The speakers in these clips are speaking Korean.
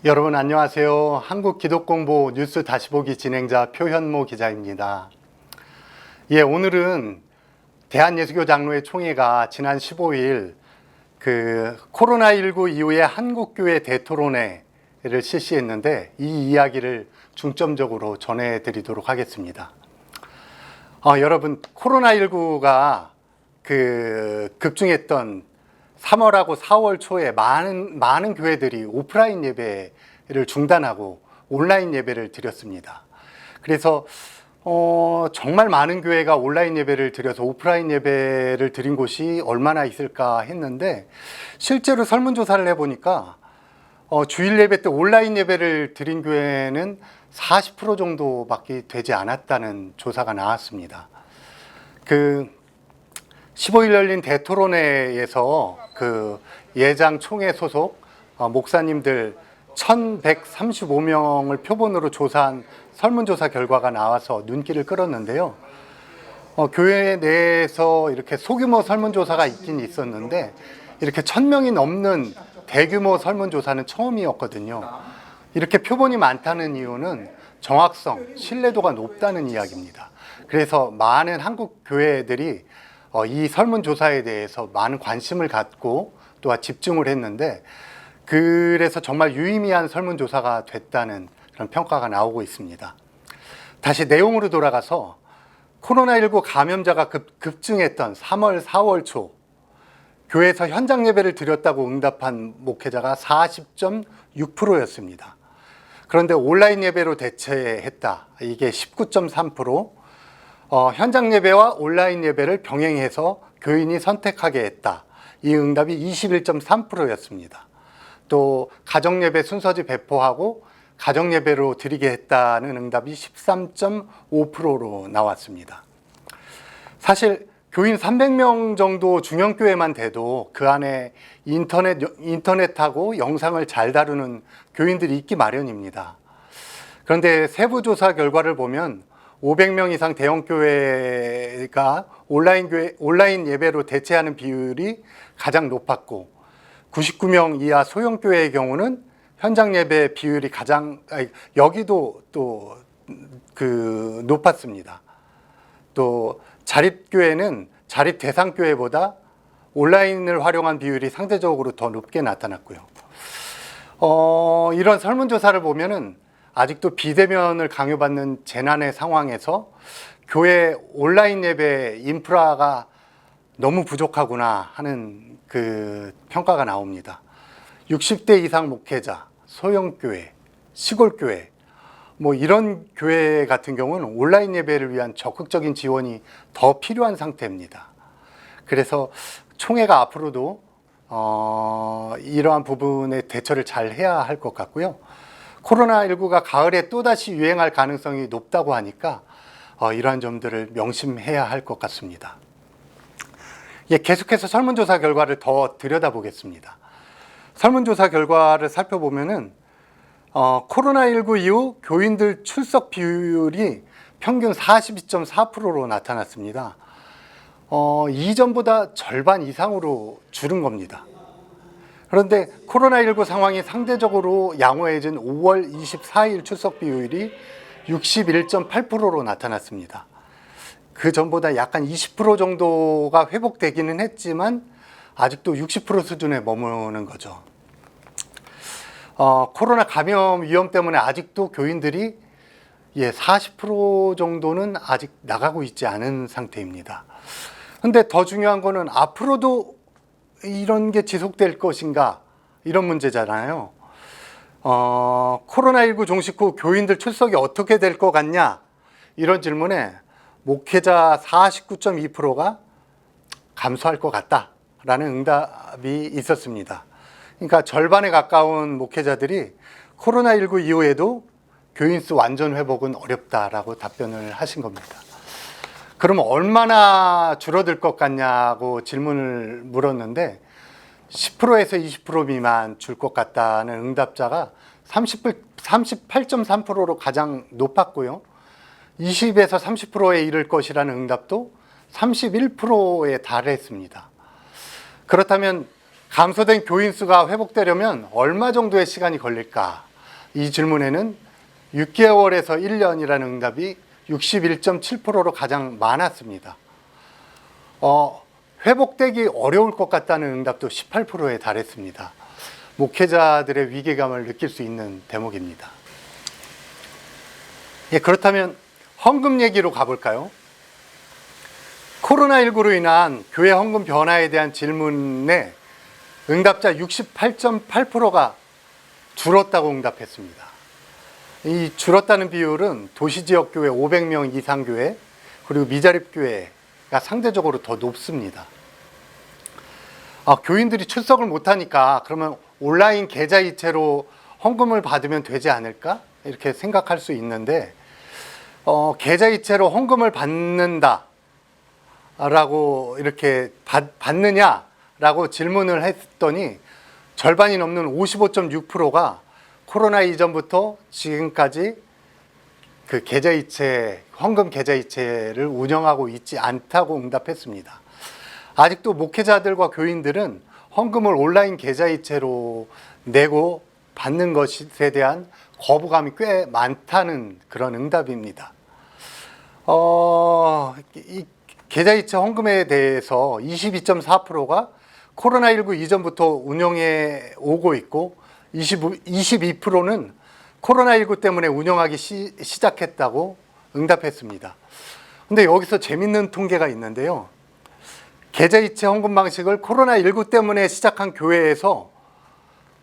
여러분 안녕하세요. 한국기독공보 뉴스 다시 보기 진행자 표현모 기자입니다. 오늘은 대한예수교 장로회 총회가 지난 15일 코로나19 이후의 한국교회 대토론회를 실시했는데 이 이야기를 중점적으로 전해드리도록 하겠습니다. 여러분 코로나19가 급증했던 3월하고 4월 초에 많은 교회들이 오프라인 예배를 중단하고 온라인 예배를 드렸습니다. 그래서 정말 많은 교회가 온라인 예배를 드려서 오프라인 예배를 드린 곳이 얼마나 있을까 했는데 실제로 설문조사를 해보니까 주일 예배 때 온라인 예배를 드린 교회는 40% 정도밖에 되지 않았다는 조사가 나왔습니다. 15일 열린 대토론회에서 예장 총회 소속 목사님들 1135명을 표본으로 조사한 설문조사 결과가 나와서 눈길을 끌었는데요. 교회 내에서 이렇게 소규모 설문조사가 있긴 있었는데 이렇게 1000명이 넘는 대규모 설문조사는 처음이었거든요. 이렇게 표본이 많다는 이유는 정확성, 신뢰도가 높다는 이야기입니다. 그래서 많은 한국 교회들이 이 설문조사에 대해서 많은 관심을 갖고 또한 집중을 했는데 그래서 정말 유의미한 설문조사가 됐다는 그런 평가가 나오고 있습니다. 다시 내용으로 돌아가서 코로나19 감염자가 급증했던 3월, 4월 초 교회에서 현장 예배를 드렸다고 응답한 목회자가 40.6%였습니다. 그런데 온라인 예배로 대체했다. 이게 19.3%, 현장 예배와 온라인 예배를 병행해서 교인이 선택하게 했다. 이 응답이 21.3%였습니다. 또 가정 예배 순서지 배포하고 가정 예배로 드리게 했다는 응답이 13.5%로 나왔습니다. 사실 교인 300명 정도 중형교회만 돼도 그 안에 인터넷하고 영상을 잘 다루는 교인들이 있기 마련입니다. 그런데 세부조사 결과를 보면 500명 이상 대형교회가 온라인 예배로 대체하는 비율이 가장 높았고 99명 이하 소형교회의 경우는 현장 예배 비율이 여기도 또 높았습니다. 또 자립교회는 자립 대상교회보다 온라인을 활용한 비율이 상대적으로 더 높게 나타났고요. 이런 설문조사를 보면은 아직도 비대면을 강요받는 재난의 상황에서 교회 온라인 예배 인프라가 너무 부족하구나 하는 평가가 나옵니다. 60대 이상 목회자, 소형교회, 시골교회, 이런 교회 같은 경우는 온라인 예배를 위한 적극적인 지원이 더 필요한 상태입니다. 그래서 총회가 앞으로도 이러한 부분에 대처를 잘 해야 할 것 같고요. 코로나19가 가을에 또다시 유행할 가능성이 높다고 하니까 이러한 점들을 명심해야 할 것 같습니다. 계속해서 설문조사 결과를 더 들여다보겠습니다. 설문조사 결과를 살펴보면은 코로나19 이후 교인들 출석 비율이 평균 42.4%로 나타났습니다. 이전보다 절반 이상으로 줄은 겁니다. 그런데 코로나19 상황이 상대적으로 양호해진 5월 24일 출석 비율이 61.8%로 나타났습니다. 그 전보다 약간 20% 정도가 회복되기는 했지만 아직도 60% 수준에 머무는 거죠. 코로나 감염 위험 때문에 아직도 교인들이 40% 정도는 아직 나가고 있지 않은 상태입니다. 근데 더 중요한 거는 앞으로도 이런 게 지속될 것인가 이런 문제잖아요. 코로나19 종식 후 교인들 출석이 어떻게 될 것 같냐 이런 질문에 목회자 49.2%가 감소할 것 같다라는 응답이 있었습니다. 그러니까 절반에 가까운 목회자들이 코로나19 이후에도 교인 수 완전 회복은 어렵다라고 답변을 하신 겁니다. 그러면 얼마나 줄어들 것 같냐고 질문을 물었는데 10%에서 20% 미만 줄 것 같다는 응답자가 38.3%로 가장 높았고요. 20에서 30%에 이를 것이라는 응답도 31%에 달했습니다. 그렇다면 감소된 교인 수가 회복되려면 얼마 정도의 시간이 걸릴까 이 질문에는 6개월에서 1년이라는 응답이 61.7%로 가장 많았습니다. 회복되기 어려울 것 같다는 응답도 18%에 달했습니다. 목회자들의 위기감을 느낄 수 있는 대목입니다. 예, 그렇다면 헌금 얘기로 가볼까요? 코로나19로 인한 교회 헌금 변화에 대한 질문에 응답자 68.8%가 줄었다고 응답했습니다. 이 줄었다는 비율은 도시지역 교회 500명 이상 교회 그리고 미자립 교회가 상대적으로 더 높습니다. 교인들이 출석을 못하니까 그러면 온라인 계좌이체로 헌금을 받으면 되지 않을까? 이렇게 생각할 수 있는데 계좌이체로 헌금을 받는다라고 이렇게 받느냐라고 질문을 했더니 절반이 넘는 55.6%가 코로나 이전부터 지금까지 그 계좌이체, 헌금 계좌이체를 운영하고 있지 않다고 응답했습니다. 아직도 목회자들과 교인들은 헌금을 온라인 계좌이체로 내고 받는 것에 대한 거부감이 꽤 많다는 그런 응답입니다. 이 계좌이체 헌금에 대해서 22.4%가 코로나19 이전부터 운영해 오고 있고 22%는 코로나19 때문에 운영하기 시작했다고 응답했습니다. 근데 여기서 재밌는 통계가 있는데요. 계좌이체 헌금 방식을 코로나19 때문에 시작한 교회에서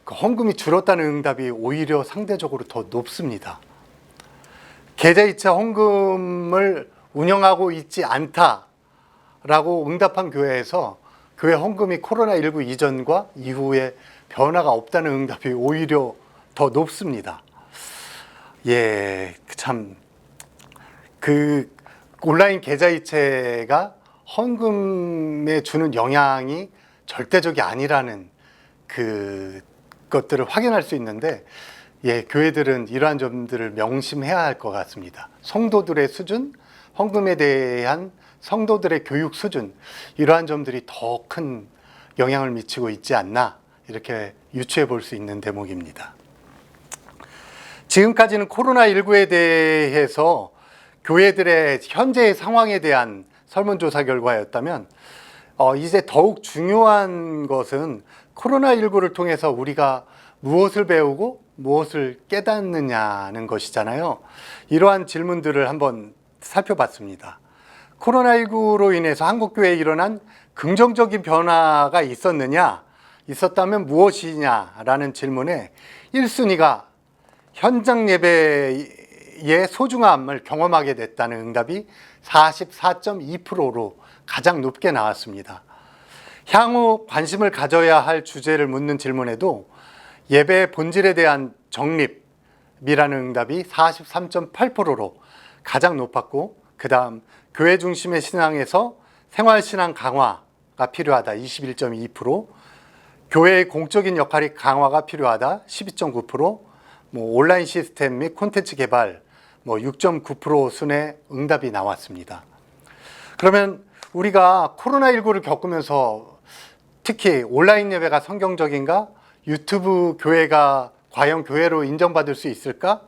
그 헌금이 줄었다는 응답이 오히려 상대적으로 더 높습니다. 계좌이체 헌금을 운영하고 있지 않다라고 응답한 교회에서 교회 헌금이 코로나19 이전과 이후에 변화가 없다는 응답이 오히려 더 높습니다. 예, 참, 그 온라인 계좌이체가 헌금에 주는 영향이 절대적이 아니라는 그 것들을 확인할 수 있는데, 예, 교회들은 이러한 점들을 명심해야 할 것 같습니다. 성도들의 수준, 헌금에 대한 성도들의 교육 수준, 이러한 점들이 더 큰 영향을 미치고 있지 않나, 이렇게 유추해 볼 수 있는 대목입니다. 지금까지는 코로나19에 대해서 교회들의 현재의 상황에 대한 설문조사 결과였다면 이제 더욱 중요한 것은 코로나19를 통해서 우리가 무엇을 배우고 무엇을 깨닫느냐는 것이잖아요. 이러한 질문들을 한번 살펴봤습니다. 코로나19로 인해서 한국교회에 일어난 긍정적인 변화가 있었다면 무엇이냐라는 질문에 1순위가 현장 예배의 소중함을 경험하게 됐다는 응답이 44.2%로 가장 높게 나왔습니다. 향후 관심을 가져야 할 주제를 묻는 질문에도 예배의 본질에 대한 정립이라는 응답이 43.8%로 가장 높았고, 그 다음 교회 중심의 신앙에서 생활신앙 강화가 필요하다 21.2%, 교회의 공적인 역할이 강화가 필요하다 12.9%, 온라인 시스템 및 콘텐츠 개발 6.9% 순의 응답이 나왔습니다. 그러면 우리가 코로나19를 겪으면서 특히 온라인 예배가 성경적인가? 유튜브 교회가 과연 교회로 인정받을 수 있을까?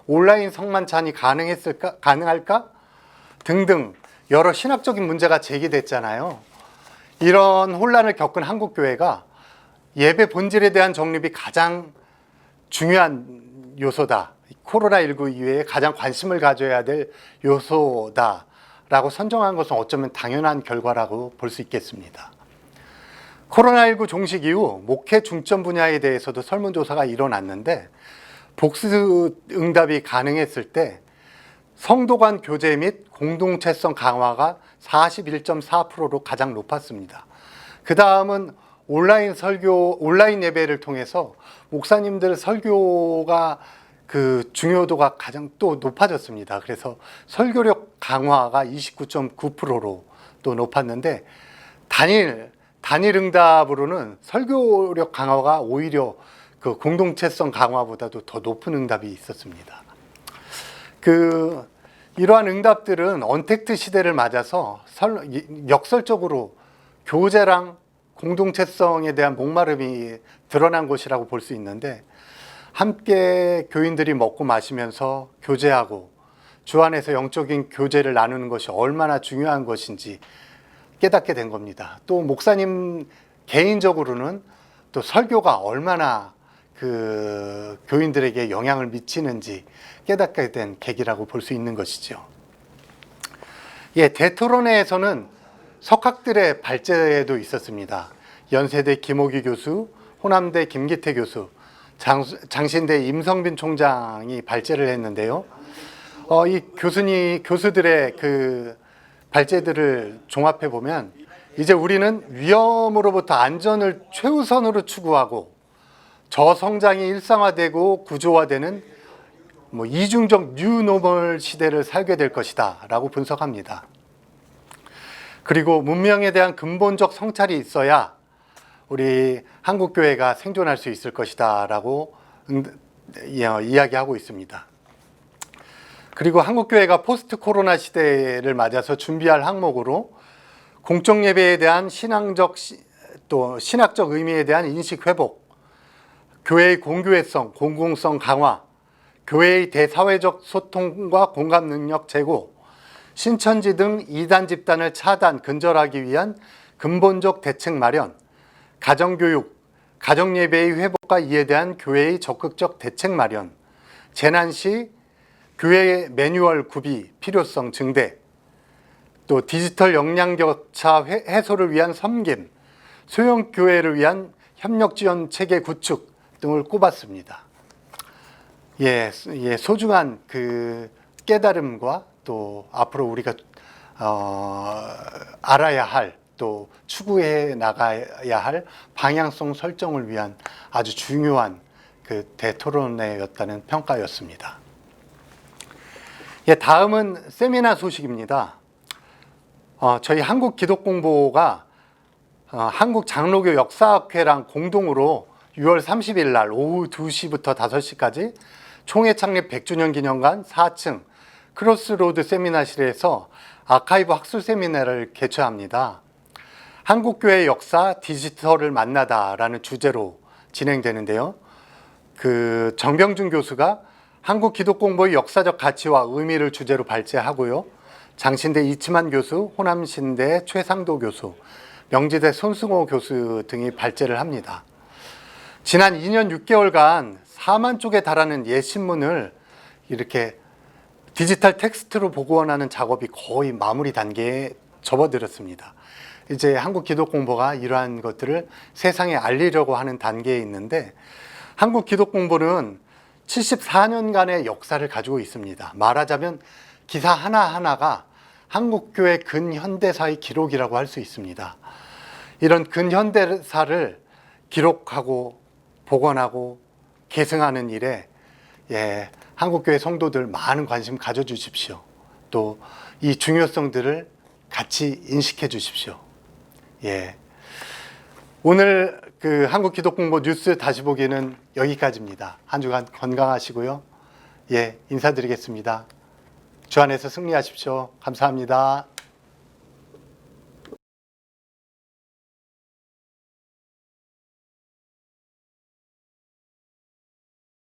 온라인 성만찬이 가능할까? 등등 여러 신학적인 문제가 제기됐잖아요. 이런 혼란을 겪은 한국교회가 예배 본질에 대한 정립이 가장 중요한 요소다. 코로나19 이외에 가장 관심을 가져야 될 요소다라고 선정한 것은 어쩌면 당연한 결과라고 볼 수 있겠습니다. 코로나19 종식 이후 목회 중점 분야에 대해서도 설문조사가 일어났는데 복수 응답이 가능했을 때 성도 간 교제 및 공동체성 강화가 41.4%로 가장 높았습니다. 그 다음은 온라인 예배를 통해서 목사님들 설교가 그 중요도가 가장 또 높아졌습니다. 그래서 설교력 강화가 29.9%로 또 높았는데 단일 응답으로는 설교력 강화가 오히려 그 공동체성 강화보다도 더 높은 응답이 있었습니다. 이러한 응답들은 언택트 시대를 맞아서 역설적으로 교제랑 공동체성에 대한 목마름이 드러난 것이라고 볼 수 있는데, 함께 교인들이 먹고 마시면서 교제하고 주 안에서 영적인 교제를 나누는 것이 얼마나 중요한 것인지 깨닫게 된 겁니다. 또 목사님 개인적으로는 또 설교가 얼마나 그 교인들에게 영향을 미치는지 깨닫게 된 계기라고 볼 수 있는 것이죠. 예, 대토론회에서는 석학들의 발제도 있었습니다. 연세대 김옥희 교수, 호남대 김기태 교수, 장신대 임성빈 총장이 발제를 했는데요. 이 교수들의 그 발제들을 종합해 보면 이제 우리는 위험으로부터 안전을 최우선으로 추구하고 저성장이 일상화되고 구조화되는 이중적 뉴노멀 시대를 살게 될 것이다 라고 분석합니다. 그리고 문명에 대한 근본적 성찰이 있어야 우리 한국교회가 생존할 수 있을 것이다 라고 이야기하고 있습니다. 그리고 한국교회가 포스트 코로나 시대를 맞아서 준비할 항목으로 공적예배에 대한 또 신학적 의미에 대한 인식 회복, 교회의 공교회성, 공공성 강화, 교회의 대사회적 소통과 공감 능력 제고, 신천지 등 이단 집단을 차단, 근절하기 위한 근본적 대책 마련, 가정교육, 가정예배의 회복과 이에 대한 교회의 적극적 대책 마련, 재난 시 교회 매뉴얼 구비 필요성 증대, 또 디지털 역량 격차 해소를 위한 섬김, 소형 교회를 위한 협력 지원 체계 구축 등을 꼽았습니다. 소중한 그 깨달음과 또 앞으로 우리가 알아야 할 또 추구해 나가야 할 방향성 설정을 위한 아주 중요한 그 대토론회였다는 평가였습니다. 다음은 세미나 소식입니다. 저희 한국기독공보가 한국장로교 역사학회랑 공동으로 6월 30일 날 오후 2시부터 5시까지 총회 창립 100주년 기념관 4층 크로스로드 세미나실에서 아카이브 학술 세미나를 개최합니다. 한국교회 역사 디지털을 만나다라는 주제로 진행되는데요. 그 정병준 교수가 한국기독공보의 역사적 가치와 의미를 주제로 발제하고요. 장신대 이치만 교수, 호남신대 최상도 교수, 명지대 손승호 교수 등이 발제를 합니다. 지난 2년 6개월간 4만 쪽에 달하는 예신문을 이렇게 디지털 텍스트로 복원하는 작업이 거의 마무리 단계에 접어들었습니다. 이제 한국기독공보가 이러한 것들을 세상에 알리려고 하는 단계에 있는데, 한국기독공보는 74년간의 역사를 가지고 있습니다. 말하자면 기사 하나하나가 한국교회 근현대사의 기록이라고 할 수 있습니다. 이런 근현대사를 기록하고 복원하고 계승하는 일에 한국교회 성도들 많은 관심 가져주십시오. 또 이 중요성들을 같이 인식해 주십시오. 오늘 그 한국기독공보 뉴스 다시 보기는 여기까지입니다. 한 주간 건강하시고요. 인사드리겠습니다. 주 안에서 승리하십시오. 감사합니다.